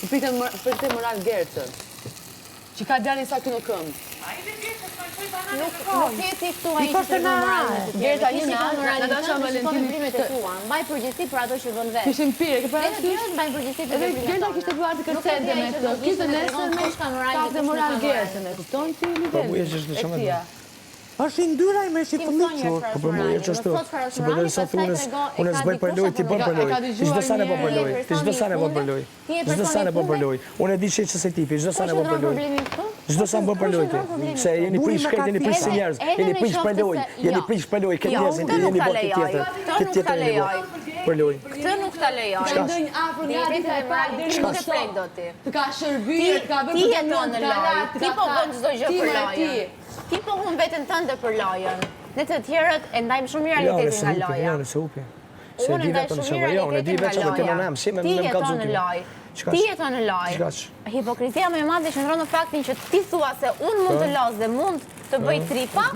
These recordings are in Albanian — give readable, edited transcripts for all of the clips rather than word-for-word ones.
Për të moral Gertën, që ka djali sa kënë këmë. Nuk jeti këtu a i që të moralin. Gerta, një Natasha Valentini mbaj përgjithësi për ato që bën vetë. Kishin pirë, ke para Edhe mbaj përgjithësi për veprimet tona. Gerta kishte bërë atë kërcente me këto. Kishte nesër me ka moral Gertën, e kupton ti nivel. Është i ndyraj me shi fëmijë. Po për mua është ashtu. Si po deri sa thunës, unë s'bëj për lojë, ti bën për lojë. Ti çdo sa ne bën për lojë. Ti çdo sa ne bën për lojë. Çdo sa ne bën për lojë. Unë e di çe ç'se tipi, çdo sa ne bën për lojë. Çdo sa bën për lojë ti. Se jeni prish shkret, jeni prish si njerëz. Jeni prish për lojë. Jeni prish për lojë, këtë njerëz jeni bën tjetër. Këtë tjetër për lojë. Këtë nuk ta lejoj. Ndonjë afër nga dita e parë deri nuk e prek dot ti. Të ka shërbyer, të ka bërë ti jeton në lojë. Ti po bën çdo gjë për lojën. Ti po hun veten tënde për lojën. Ne të tjerët e ndajmë shumë mirë realitetin nga loja. Jo, nëse upi. Unë ndaj shumë mirë realitetin nga loja. Ti jeton në lojë. Ti jeton në lojë. Hipokrizia më e madhe qëndron në faktin që ti thua se unë mund të los dhe mund të bëj tripa,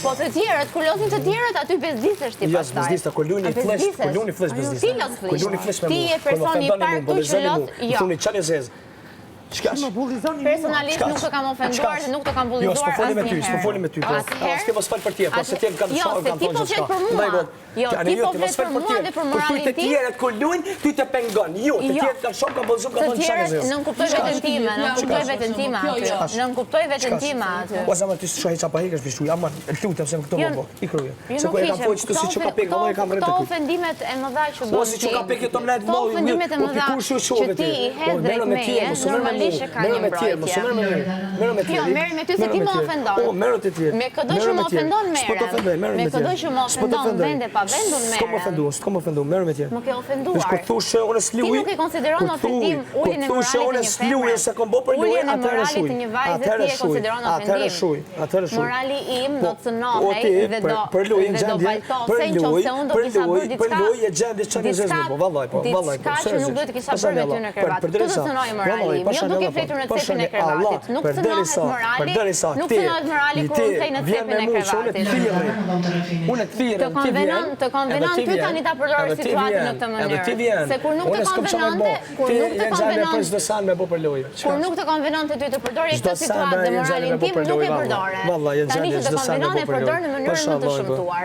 po të tjerët, kur losin të tjerët, aty bezdisesh ti pastaj. Jo, bezdista, kur luni flesh bezdista. Ti los flesh. Ti je personi i parë këtu që los, jo. Thuni çfarë zez. Personalisht nuk të kam ofenduar dhe nuk të kam bullizuar asnjëherë. S'po foli me ty. S'ke mos fal për ti, po se ti kam shoh kam thonë çfarë. Jo, ti po flet për mua dhe për moralin tim. Ti tjerët kur luajn, ty të pengon. Jo, të tjerët kanë shoh kam bullizuar kam thonë çfarë. Nuk kuptoj veten time, nuk kuptoj veten time aty. Nuk kuptoj veten time aty. Po sa më ti shoh çapa hekesh bishu, jam lutem se këto më. I kroje. Se ku e kam thonë çto si çka pek, vallai kam rënë. Këto ofendimet e mëdha që bën. Po si çka pek këto mlet më. Ofendimet e mëdha që ti i hedh drejt meje, normalisht e ka një mbrojtje. Merë me ty. Jo, merë me ty se ti më ofendon. Po, merë të tjerë. Me këdo që më ofendon merë. Me këdo që më ofendon vende pa vendun merë. S'ko më ofendu, merë me tjerë. Më ke ofenduar. Kur thushë unë s'luj. Ti nuk e konsideron ofendim uljen e moralit të një femre. Se kom bo për lujë, uljen e moralit të një vajze ti e konsideron ofendim. Atëherë shuj. Morali im do të cënohej dhe do baltosej nëse unë do kisha bërë diçka. Për lujë e gjendje çfarë zezë po, vallaj po, vallaj po. Diçka që nuk do të kisha bërë me ty në krevat. Tu do cënoj moralin im. Jo duke fletur në cepin e krevatit. Nuk cënohet morali. Nuk cënohet morali kur unë thej në cepin e krevatit. Unë të thirrën, të konvenon ty tani ta përdorësh situatën në këtë mënyrë. Se kur nuk të konvenonte, kur nuk të konvenonte ty të përdorje këtë situatë dhe moralin tim, nuk e përdore. Tani që të konvenon e përdor në mënyrën më të shëmtuar.